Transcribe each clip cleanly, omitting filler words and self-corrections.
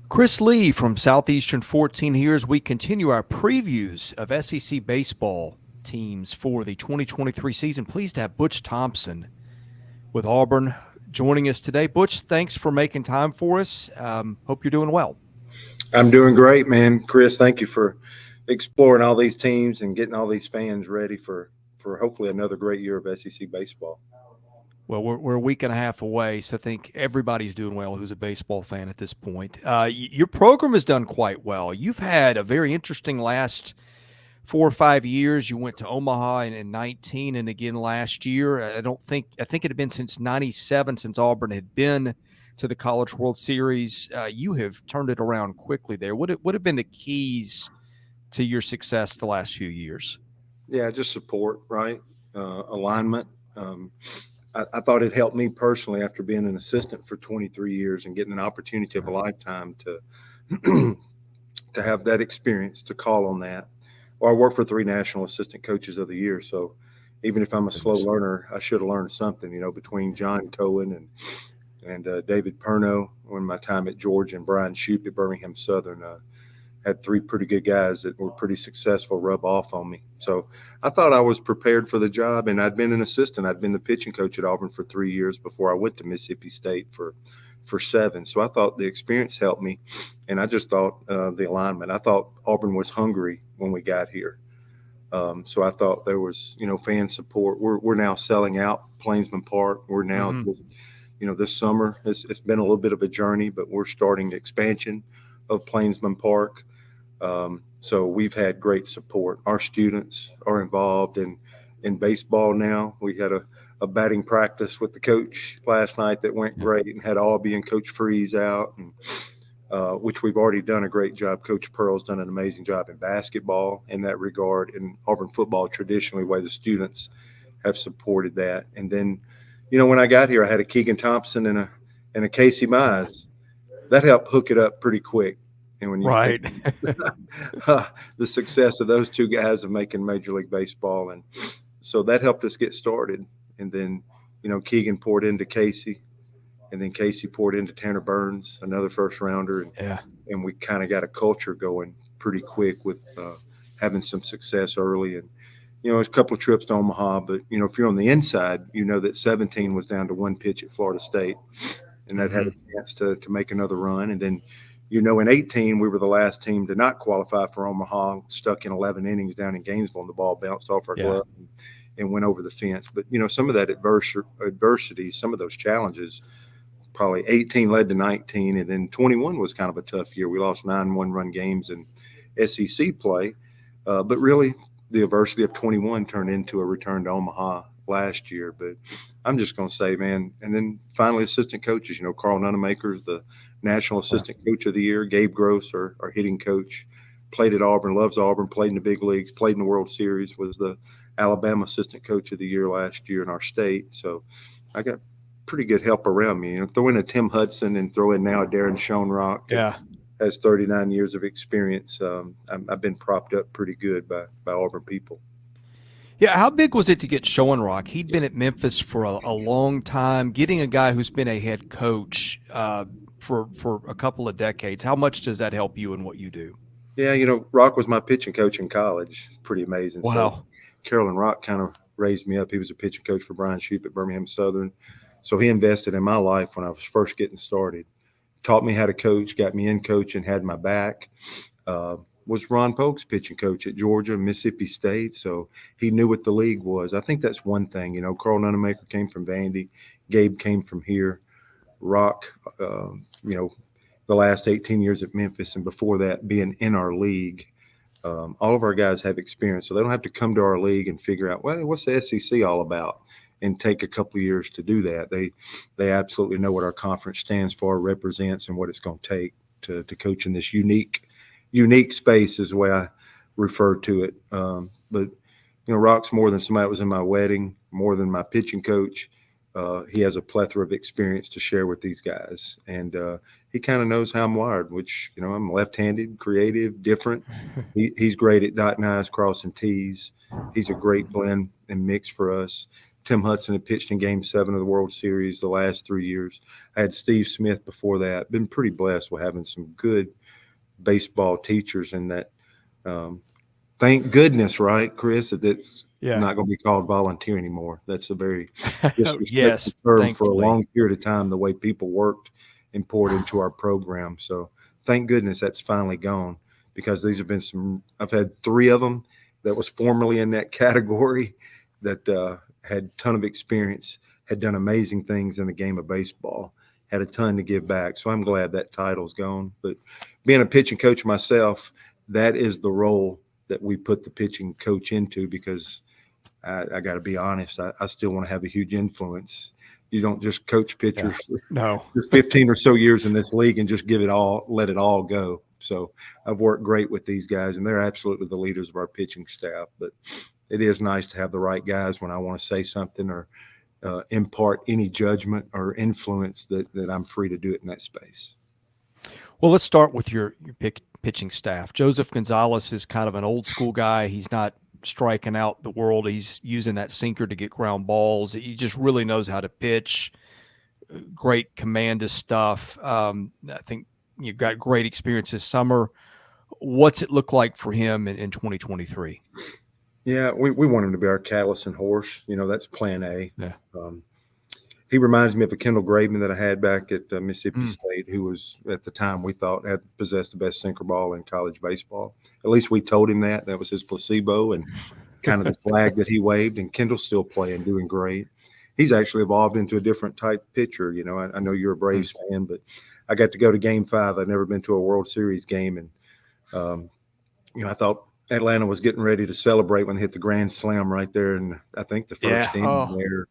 Chris Lee from Southeastern 14 here as we continue our previews of SEC baseball teams for the 2023 season. Pleased to have Butch Thompson with Auburn joining us today. Butch, thanks for making time for us. Hope you're doing well. I'm doing great, man. Chris, thank you for exploring all these teams and getting all these fans ready for hopefully another great year of SEC baseball. Well, we're a week and a half away, so I think everybody's doing well who's a baseball fan at this point. Your program has done quite well. You've had a very interesting last 4 or 5 years. You went to Omaha in 19 and again last year. I think it had been since 97 since Auburn had been to the College World Series. You have turned it around quickly there. What have been the keys to your success the last few years? Yeah, just support, right? Alignment. I thought it helped me personally after being an assistant for 23 years and getting an opportunity of a lifetime to to have that experience, to call on that. Or I worked for 3 national assistant coaches of the year. So even if I'm a slow learner, I should have learned something, between John Cohen and David Perno when my time at Georgia and Brian Shoup at Birmingham Southern. Had 3 pretty good guys that were pretty successful rub off on me. So I thought I was prepared for the job, and I'd been an assistant. I'd been the pitching coach at Auburn for 3 years before I went to Mississippi State for 7. So I thought the experience helped me, and I just thought the alignment. I thought Auburn was hungry when we got here. So I thought there was, fan support. We're now selling out Plainsman Park. We're now, this summer, it's been a little bit of a journey, but we're starting the expansion of Plainsman Park. So we've had great support. Our students are involved in baseball now. We had a batting practice with the coach last night that went great, and had Albie and Coach Freeze out, and which we've already done a great job. Coach Pearl's done an amazing job in basketball in that regard. In Auburn football, traditionally, the way the students have supported that. And then, when I got here, I had a Keegan Thompson and a Casey Mize. That helped hook it up pretty quick. And when you think, the success of those 2 guys of making Major League Baseball, and so that helped us get started. And then, Keegan poured into Casey, and then Casey poured into Tanner Burns, another first rounder, and we kind of got a culture going pretty quick with having some success early. And it's a couple of trips to Omaha, but if you're on the inside, that 17 was down to 1 pitch at Florida State, and that had a chance to make another run. And then, in 18, we were the last team to not qualify for Omaha, stuck in 11 innings down in Gainesville, and the ball bounced off our glove and went over the fence. But, some of that adversity, some of those challenges, probably 18 led to 19, and then 21 was kind of a tough year. We lost 9 one-run games in SEC play. But really, the adversity of 21 turned into a return to Omaha last year. But I'm just going to say, man, and then finally assistant coaches, Carl Nunemaker, the National Assistant Coach of the Year, Gabe Gross, our hitting coach, played at Auburn, loves Auburn, played in the big leagues, played in the World Series, was the Alabama Assistant Coach of the Year last year in our state. So I got pretty good help around me. Throw in a Tim Hudson and throw in now a Darren Schoenrock. Has 39 years of experience. I've been propped up pretty good by Auburn people. Yeah, how big was it to get Schoenrock? He'd been at Memphis for a long time. Getting a guy who's been a head coach for a couple of decades, how much does that help you in what you do? Yeah, Rock was my pitching coach in college. It's pretty amazing. Wow. So Carolyn Rock kind of raised me up. He was a pitching coach for Brian Shoup at Birmingham Southern. So he invested in my life when I was first getting started. Taught me how to coach, got me in coaching, had my back. Was Ron Polk's pitching coach at Georgia, Mississippi State, so he knew what the league was. I think that's one thing. Carl Nunemaker came from Vandy. Gabe came from here. Rock, the last 18 years at Memphis, and before that being in our league. All of our guys have experience, so they don't have to come to our league and figure out, well, what's the SEC all about, and take a couple of years to do that. They absolutely know what our conference stands for, represents, and what it's going to take to coach in this unique space is the way I refer to it. But Rock's more than somebody that was in my wedding, more than my pitching coach. He has a plethora of experience to share with these guys, and he kind of knows how I'm wired, which, I'm left-handed, creative, different. He's great at dotting I's, crossing T's. He's a great blend and mix for us. Tim Hudson had pitched in Game 7 of the World Series the last 3 years. I had Steve Smith before that. Been pretty blessed with having some good baseball teachers in that. Thank goodness, right, Chris, that it's not going to be called volunteer anymore. That's a very disrespectful term for a long period of time, the way people worked and poured into our program. So thank goodness that's finally gone, because these have been I've had 3 of them that was formerly in that category that had a ton of experience, had done amazing things in the game of baseball, had a ton to give back. So I'm glad that title's gone. But being a pitching coach myself, that is the role that we put the pitching coach into, because I got to be honest, I still want to have a huge influence. You don't just coach pitchers for 15 or so years in this league and just let it all go. So I've worked great with these guys, and they're absolutely the leaders of our pitching staff. But it is nice to have the right guys when I want to say something or impart any judgment or influence that I'm free to do it in that space. Well, let's start with your pitching staff. Joseph Gonzalez is kind of an old school guy. He's not striking out the world. He's using that sinker to get ground balls. He just really knows how to pitch. Great command of stuff. I think you've got great experience this summer. What's it look like for him in 2023? Yeah, we want him to be our catalyst and horse. That's plan A. Yeah. He reminds me of a Kendall Graveman that I had back at Mississippi State, who was, at the time, we thought had possessed the best sinker ball in college baseball. At least we told him that. That was his placebo and kind of the flag that he waved. And Kendall's still playing, doing great. He's actually evolved into a different type pitcher. I know you're a Braves fan, but I got to go to Game 5. I've never been to a World Series game. And, I thought Atlanta was getting ready to celebrate when they hit the grand slam right there, and I think the first inning there.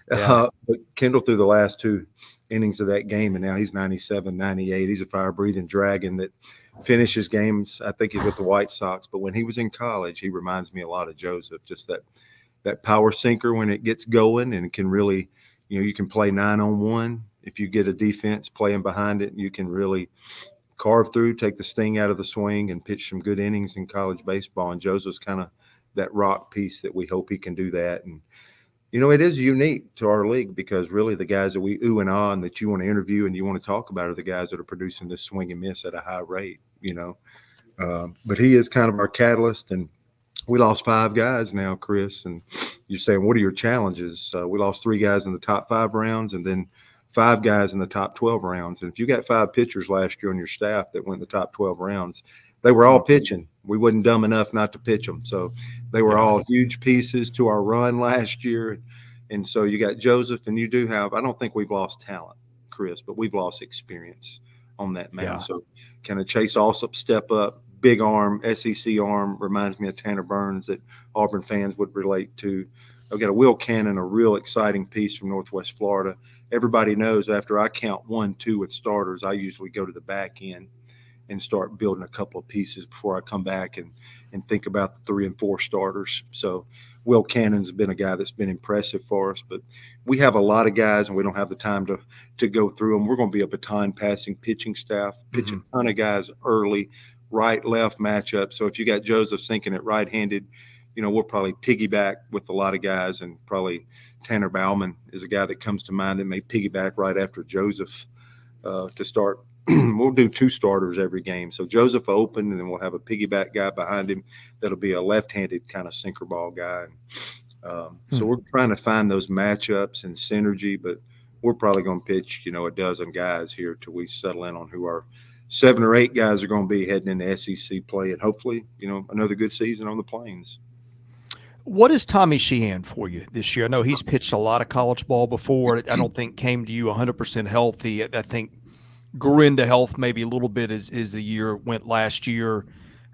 But Kendall, through the last 2 innings of that game, and now he's 97, 98. He's a fire-breathing dragon that finishes games. I think he's with the White Sox, but when he was in college, he reminds me a lot of Joseph, just that power sinker when it gets going, and it can really, you can play 9-on-1. If you get a defense playing behind it, you can really carve through, take the sting out of the swing, and pitch some good innings in college baseball. And Joseph's kind of that rock piece that we hope he can do that. And, it is unique to our league, because really the guys that we ooh and ah and that you want to interview and you want to talk about are the guys that are producing this swing and miss at a high rate, But he is kind of our catalyst. And we lost 5 guys now, Chris. And you're saying, what are your challenges? We lost 3 guys in the top 5 rounds, and then 5 guys in the top 12 rounds. And if you got 5 pitchers last year on your staff that went in the top 12 rounds, they were all pitching. We wasn't dumb enough not to pitch them. So they were all huge pieces to our run last year. And so you got Joseph, and you do have – I don't think we've lost talent, Chris, but we've lost experience on that mound. Yeah. So kind of Chase Alsop step up, big arm, SEC arm, reminds me of Tanner Burns that Auburn fans would relate to. I've got a Will Cannon, a real exciting piece from Northwest Florida. Everybody knows after I count 1, 2 with starters, I usually go to the back end and start building a couple of pieces before I come back and think about the 3 and 4 starters. So Will Cannon's been a guy that's been impressive for us, but we have a lot of guys and we don't have the time to go through them. We're going to be a baton passing pitching staff, pitch a ton of guys early, right, left matchup. So if you got Joseph sinking at right-handed, we'll probably piggyback with a lot of guys, and probably Tanner Bauman is a guy that comes to mind that may piggyback right after Joseph to start. We'll do 2 starters every game. So Joseph open, and then we'll have a piggyback guy behind him that'll be a left-handed kind of sinker ball guy. So we're trying to find those matchups and synergy, but we're probably going to pitch, a dozen guys here till we settle in on who our 7 or 8 guys are going to be heading into SEC play, and hopefully, another good season on the Plains. What is Tommy Sheehan for you this year? I know he's pitched a lot of college ball before. I don't think came to you 100% healthy. I think grew into health maybe a little bit as the year went last year.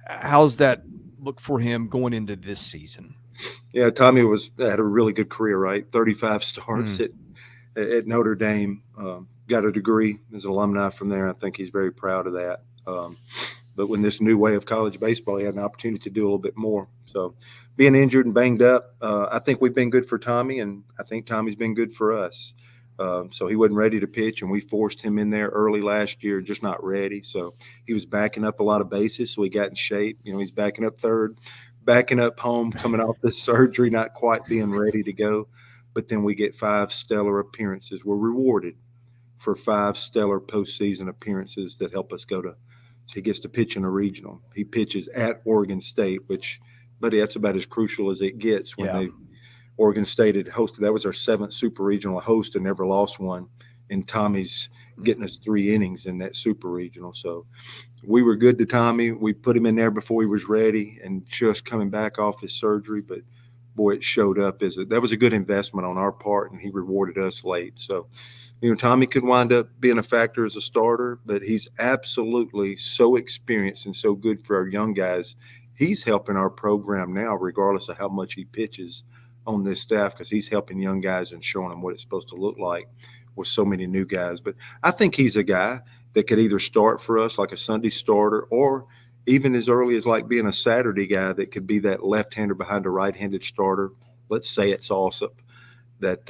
How's that look for him going into this season? Yeah, Tommy had a really good career, right? 35 starts at Notre Dame. Got a degree as an alumni from there. I think he's very proud of that. But when this new way of college baseball, he had an opportunity to do a little bit more. So being injured and banged up, I think we've been good for Tommy, and I think Tommy's been good for us. So he wasn't ready to pitch, and we forced him in there early last year, just not ready. So he was backing up a lot of bases, so he got in shape. He's backing up third, backing up home, coming off this surgery, not quite being ready to go. but then we get 5 stellar appearances. We're rewarded for 5 stellar postseason appearances that help us go to. So he gets to pitch in a regional. He pitches at Oregon State, which, buddy, that's about as crucial as it gets. When Oregon State had hosted, that was our 7th super regional host and never lost one. And Tommy's getting us 3 innings in that super regional. So we were good to Tommy. We put him in there before he was ready and just coming back off his surgery. But boy, it showed up that was a good investment on our part, and he rewarded us late. So, Tommy could wind up being a factor as a starter, but he's absolutely so experienced and so good for our young guys. He's helping our program now, regardless of how much he pitches on this staff, because he's helping young guys and showing them what it's supposed to look like with so many new guys. But I think he's a guy that could either start for us like a Sunday starter, or even as early as like being a Saturday guy that could be that left-hander behind a right-handed starter. Let's say it's Alsop that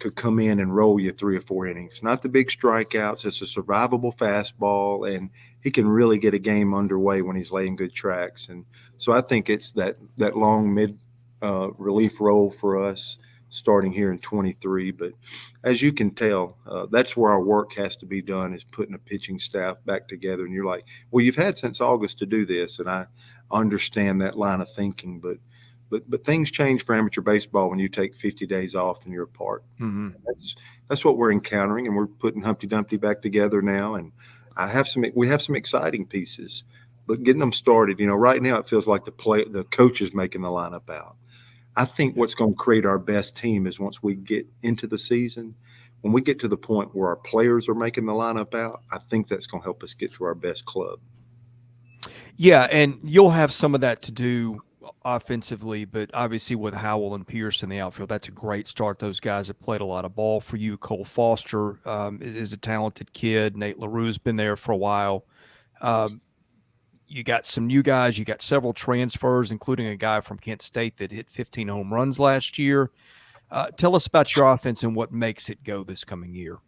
could come in and roll you 3 or 4 innings. Not the big strikeouts. It's a survivable fastball, and he can really get a game underway when he's laying good tracks. And so I think it's that long mid relief role for us starting here in 23. But as you can tell, that's where our work has to be done, is putting a pitching staff back together. And you're like, well, you've had since August to do this. And I understand that line of thinking, but things change for amateur baseball when you take 50 days off and you're apart. Mm-hmm. That's what we're encountering, and we're putting Humpty Dumpty back together now. And we have some exciting pieces, but getting them started, right now it feels like the coach is making the lineup out. I think what's going to create our best team is once we get into the season, when we get to the point where our players are making the lineup out, I think that's going to help us get to our best club. Yeah, and you'll have some of that to do offensively, but obviously with Howell and Pierce in the outfield, that's a great start. Those guys have played a lot of ball for you. Cole Foster is a talented kid. Nate LaRue's been there for a while. You got some new guys. You got several transfers, including a guy from Kent State that hit 15 home runs last year. Tell us about your offense and what makes it go this coming year.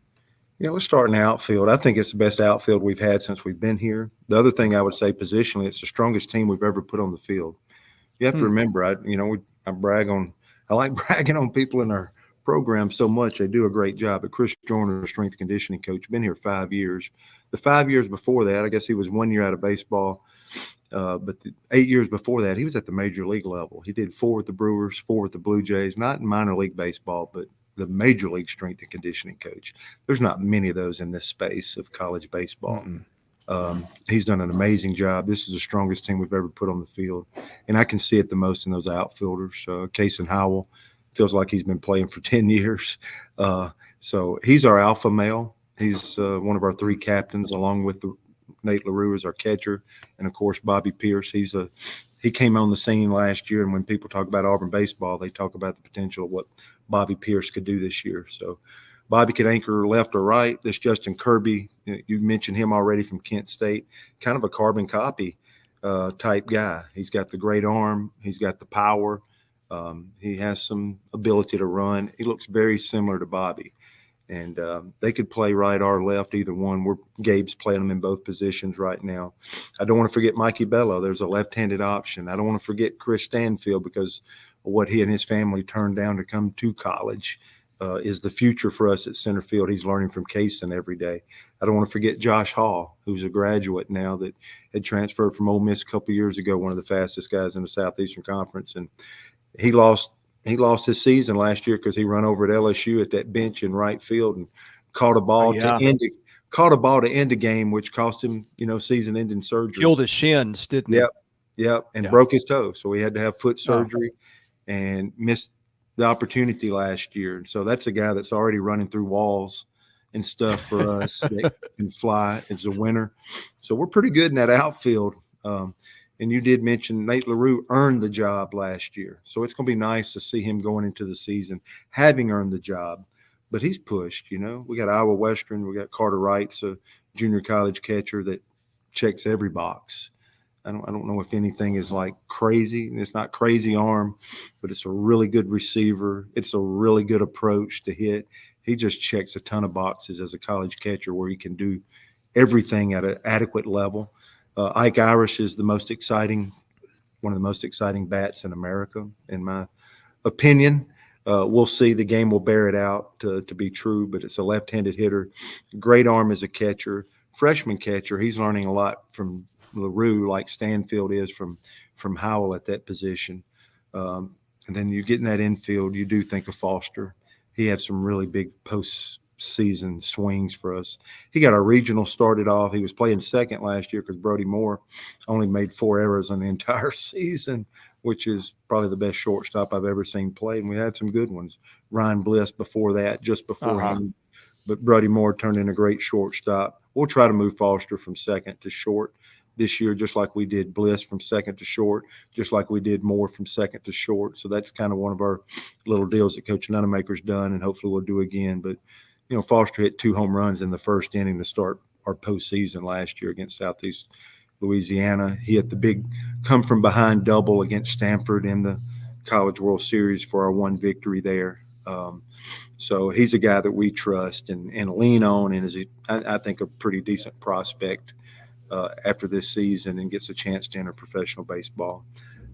Yeah, let's start in the outfield. I think it's the best outfield we've had since we've been here. The other thing I would say, positionally, it's the strongest team we've ever put on the field. You have to remember, I like bragging on people in our program so much. They do a great job. But Chris Joyner, the strength conditioning coach, been here 5 years. The 5 years before that, I guess he was 1 year out of baseball. But the 8 years before that, he was at the major league level. He did 4 with the Brewers, 4 with the Blue Jays, not in minor league baseball, but the major league strength and conditioning coach. There's not many of those in this space of college baseball. He's done an amazing job. This is the strongest team we've ever put on the field, and I can see it the most in those outfielders. Case and Howell feels like he's been playing for 10 years. So he's our alpha male. He's one of our 3 captains, along with Nate LaRue as our catcher, and of course Bobby Pierce. He came on the scene last year, and when people talk about Auburn baseball, they talk about the potential of what Bobby Pierce could do this year. So Bobby could anchor left or right. This Justin Kirby, you mentioned him already, from Kent State, kind of a carbon copy type guy. He's got the great arm. He's got the power. He has some ability to run. He looks very similar to Bobby. And they could play right or left, either one. Gabe's playing them in both positions right now. I don't want to forget Mikey Bello. There's a left-handed option. I don't want to forget Chris Stanfield, because of what he and his family turned down to come to college is the future for us at center field. He's learning from Kaysen every day. I don't want to forget Josh Hall, who's a graduate now that had transferred from Ole Miss a couple of years ago, one of the fastest guys in the Southeastern Conference. And he lost his season last year because he run over at LSU at that bench in right field and caught a ball to end a game, which cost him, season-ending surgery. Killed his shins, didn't he? Yep, and broke his toe. So he had to have foot surgery and missed the opportunity last year. So that's a guy that's already running through walls and stuff for us that can fly as a winner. So we're pretty good in that outfield. And you did mention Nate LaRue earned the job last year. So it's going to be nice to see him going into the season having earned the job. But he's pushed, We got Iowa Western. We got Carter Wright's a junior college catcher that checks every box. I don't know if anything is like crazy. It's not crazy arm, but it's a really good receiver. It's a really good approach to hit. He just checks a ton of boxes as a college catcher, where he can do everything at an adequate level. Ike Irish is one of the most exciting bats in America, in my opinion. We'll see. The game will bear it out to be true, but it's a left-handed hitter. Great arm as a catcher. Freshman catcher. He's learning a lot from LaRue, like Stanfield is from Howell at that position. And then you get in that infield, you do think of Foster. He had some really big postseason swings for us. He got our regional started off. He was playing second last year because Brody Moore only made 4 errors on the entire season, which is probably the best shortstop I've ever seen play. And we had some good ones. Ryan Bliss before that, just before him. But Brody Moore turned in a great shortstop. We'll try to move Foster from second to short this year, just like we did Bliss from second to short, just like we did Moore from second to short. So that's kind of one of our little deals that Coach Nunemaker's done, and hopefully we'll do again. But, Foster hit 2 home runs in the first inning to start our postseason last year against Southeast Louisiana. He hit the big come-from-behind double against Stanford in the College World Series for our one victory there. So he's a guy that we trust and lean on, and is, I think, a pretty decent prospect after this season, and gets a chance to enter professional baseball.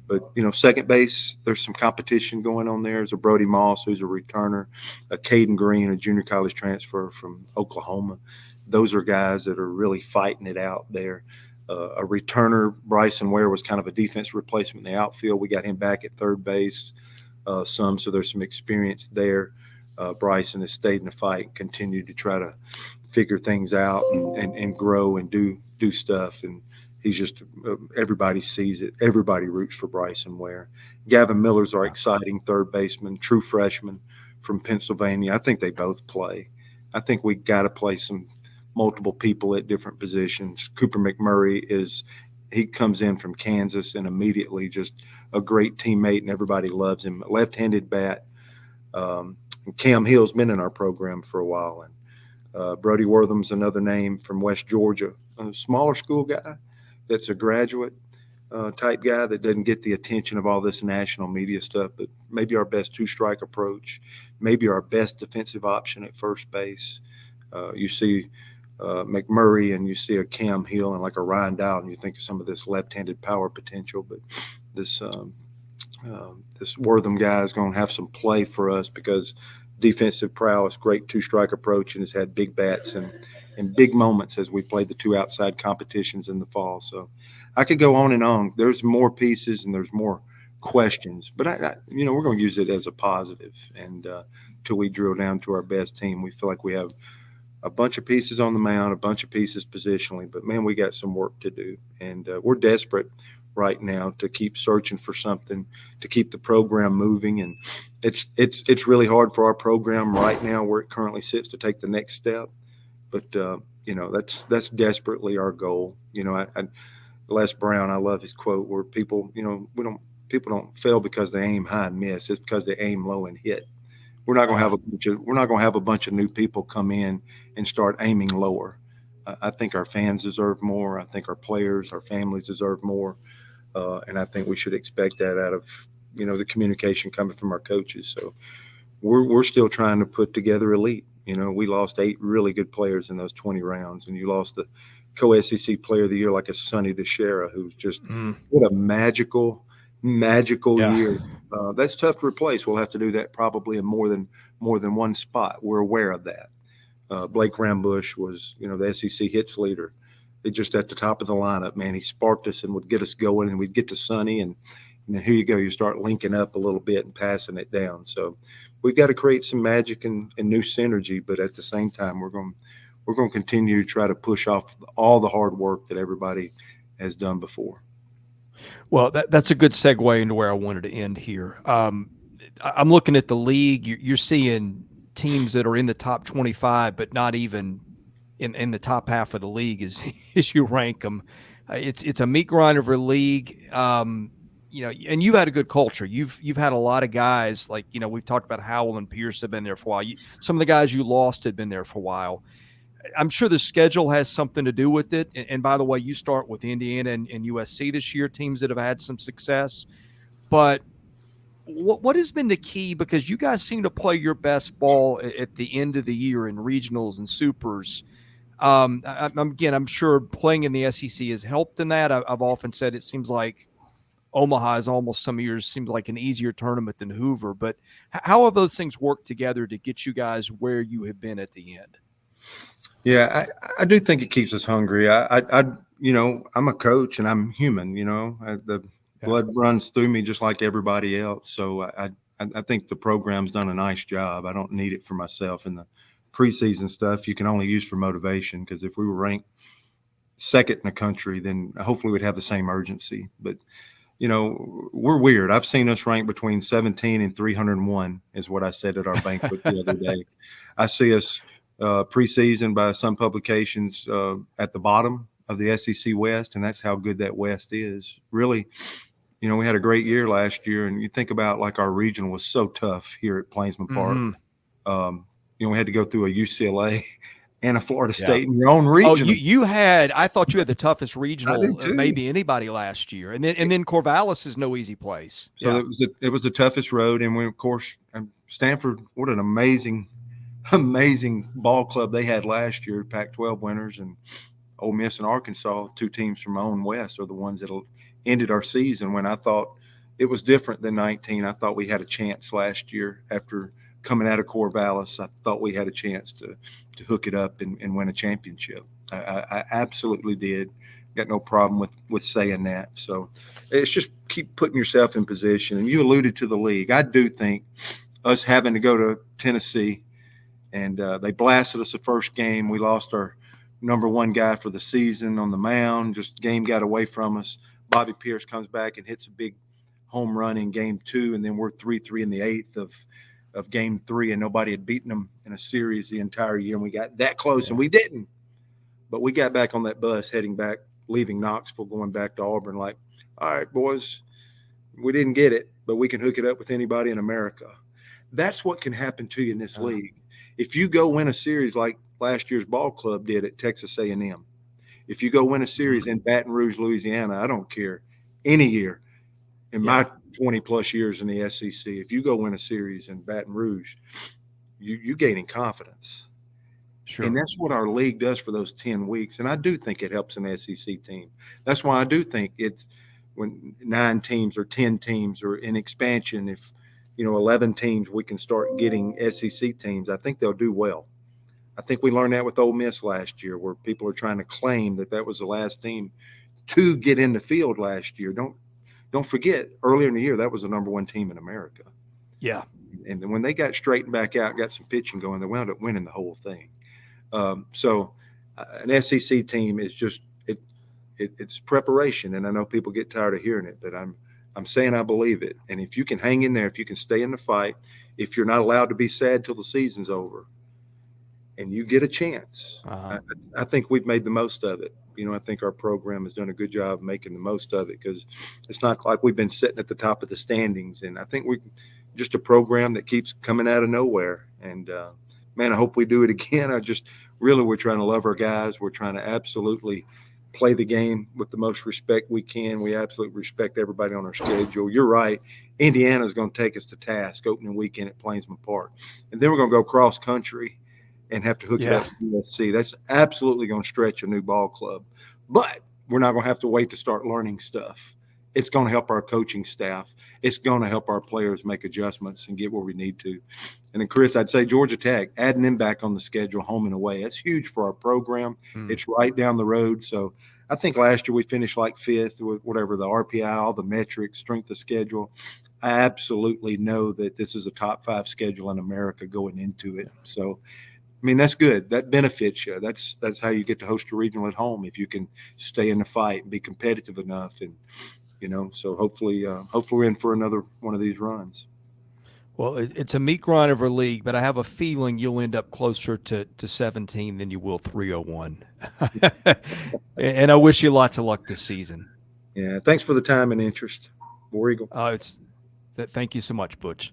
But, second base, there's some competition going on there. There's a Brody Moss, who's a returner, a Caden Green, a junior college transfer from Oklahoma. Those are guys that are really fighting it out there. A returner, Bryson Ware, was kind of a defense replacement in the outfield. We got him back at third base so there's some experience there. Bryson has stayed in the fight and continued to try to figure things out and grow and do stuff. And he's just everybody sees it. Everybody roots for Bryson Ware. Gavin Miller's our exciting third baseman, true freshman from Pennsylvania. I think they both play. I think we got to play some multiple people at different positions. Cooper McMurray he comes in from Kansas and immediately just a great teammate, and everybody loves him. Left-handed bat. Cam Hill's been in our program for a while, and Brody Wortham's another name from West Georgia, a smaller school guy that's a graduate type guy that doesn't get the attention of all this national media stuff, but maybe our best 2-strike approach, maybe our best defensive option at first base. You see McMurray and you see a Cam Hill and like a Ryan Dowd, and you think of some of this left-handed power potential, but this Wortham guy is going to have some play for us because defensive prowess, great 2-strike approach, and has had big bats and big moments as we played the 2 outside competitions in the fall. So I could go on and on. There's more pieces and there's more questions, but we're going to use it as a positive. And till we drill down to our best team, we feel like we have a bunch of pieces on the mound, a bunch of pieces positionally, but man, we got some work to do. And we're desperate right now to keep searching for something to keep the program moving. And it's really hard for our program right now where it currently sits to take the next step. But, that's desperately our goal. Les Brown, I love his quote where people don't fail because they aim high and miss. It's because they aim low and hit. We're not going to have a bunch of new people come in and start aiming lower. I think our fans deserve more. I think our players, our families deserve more. And I think we should expect that out of, the communication coming from our coaches. So we're still trying to put together elite. We lost 8 really good players in those 20 rounds, and you lost the co-SEC player of the year like a Sonny DeShera, who's just what a magical year. That's tough to replace. We'll have to do that probably in more than one spot. We're aware of that. Blake Rambush was, the SEC hits leader. Just at the top of the lineup, man. He sparked us and would get us going, and we'd get to Sonny, and then here you go. You start linking up a little bit and passing it down. So we've got to create some magic and new synergy, but at the same time, we're going to continue to try to push off all the hard work that everybody has done before. Well, that's a good segue into where I wanted to end here. I'm looking at the league. You're seeing teams that are in the top 25, but not even in the top half of the league as you rank them. It's a meat grinder of a league. And you've had a good culture. You've had a lot of guys like, we've talked about Howell and Pierce have been there for a while. Some of the guys you lost had been there for a while. I'm sure the schedule has something to do with it. And by the way, you start with Indiana and USC this year, teams that have had some success. But what has been the key? Because you guys seem to play your best ball at the end of the year in regionals and supers. I'm sure playing in the SEC has helped in that. I've often said it seems like Omaha is almost some years seems like an easier tournament than Hoover. But how have those things worked together to get you guys where you have been at the end? Yeah, I do think it keeps us hungry. I'm a coach and I'm human. The blood runs through me just like everybody else. So I think the program's done a nice job. I don't need it for myself. And the preseason stuff you can only use for motivation, because if we were ranked second in the country, then hopefully we'd have the same urgency. But we're weird. I've seen us rank between 17 and 301 is what I said at our banquet the other day. I see us preseason by some publications at the bottom of the SEC West, and that's how good that West is. Really, we had a great year last year, and you think about like our regional was so tough here at Plainsman Park. We had to go through a UCLA and a Florida State in your own region. Oh, I thought you had the toughest regional maybe anybody last year. And then Corvallis is no easy place. So it was the toughest road. And of course, Stanford, what an amazing ball club they had last year, Pac-12 winners, and Ole Miss and Arkansas, two teams from my own West, are the ones that ended our season when I thought it was different than 19. I thought we had a chance last year after coming out of Corvallis. I thought we had a chance to hook it up and win a championship. I absolutely did. Got no problem with saying that. So it's just keep putting yourself in position. And you alluded to the league. I do think us having to go to Tennessee, and they blasted us the first game. We lost our number one guy for the season on the mound. Just game got away from us. Bobby Pierce comes back and hits a big home run in game 2, and then we're 3-3 in the 8th of game 3, and nobody had beaten them in a series the entire year, and we got that close, and we didn't. But we got back on that bus heading back, leaving Knoxville, going back to Auburn, like, all right, boys, we didn't get it, but we can hook it up with anybody in America. That's what can happen to you in this league. If you go win a series like last year's ball club did at Texas A&M, if you go win a series in Baton Rouge, Louisiana, I don't care, any year in my 20-plus years in the SEC, if you go win a series in Baton Rouge, you gaining confidence. Sure. And that's what our league does for those 10 weeks. And I do think it helps an SEC team. That's why I do think it's when 9 teams or 10 teams or in expansion, if 11 teams, we can start getting SEC teams. I think they'll do well. I think we learned that with Ole Miss last year, where people are trying to claim that was the last team to get in the field last year. Don't forget, earlier in the year, that was the number 1 team in America. Yeah. And then when they got straightened back out, got some pitching going, they wound up winning the whole thing. So an SEC team is just it's preparation, and I know people get tired of hearing it, but I'm saying I believe it. And if you can hang in there, if you can stay in the fight, if you're not allowed to be sad till the season's over, and you get a chance, I think we've made the most of it. I think our program has done a good job of making the most of it, because it's not like we've been sitting at the top of the standings. And I think we're just a program that keeps coming out of nowhere. And, man, I hope we do it again. We're trying to love our guys. We're trying to absolutely play the game with the most respect we can. We absolutely respect everybody on our schedule. You're right. Indiana's going to take us to task opening weekend at Plainsman Park. And then we're going to go cross country and have to hook it up with USC. That's absolutely going to stretch a new ball club. But we're not going to have to wait to start learning stuff. It's going to help our coaching staff. It's going to help our players make adjustments and get where we need to. And then, Chris, I'd say Georgia Tech, adding them back on the schedule, home and away, that's huge for our program. It's right down the road. So I think last year we finished like 5th with whatever the RPI, all the metrics, strength of schedule. I absolutely know that this is a top 5 schedule in America going into it. So, I mean, that's good. That benefits you. That's how you get to host a regional at home, if you can stay in the fight and be competitive enough. And, so hopefully we're in for another one of these runs. Well, it's a meat grind of a league, but I have a feeling you'll end up closer to 17 than you will 301. And I wish you lots of luck this season. Yeah, thanks for the time and interest. War Eagle. Thank you so much, Butch.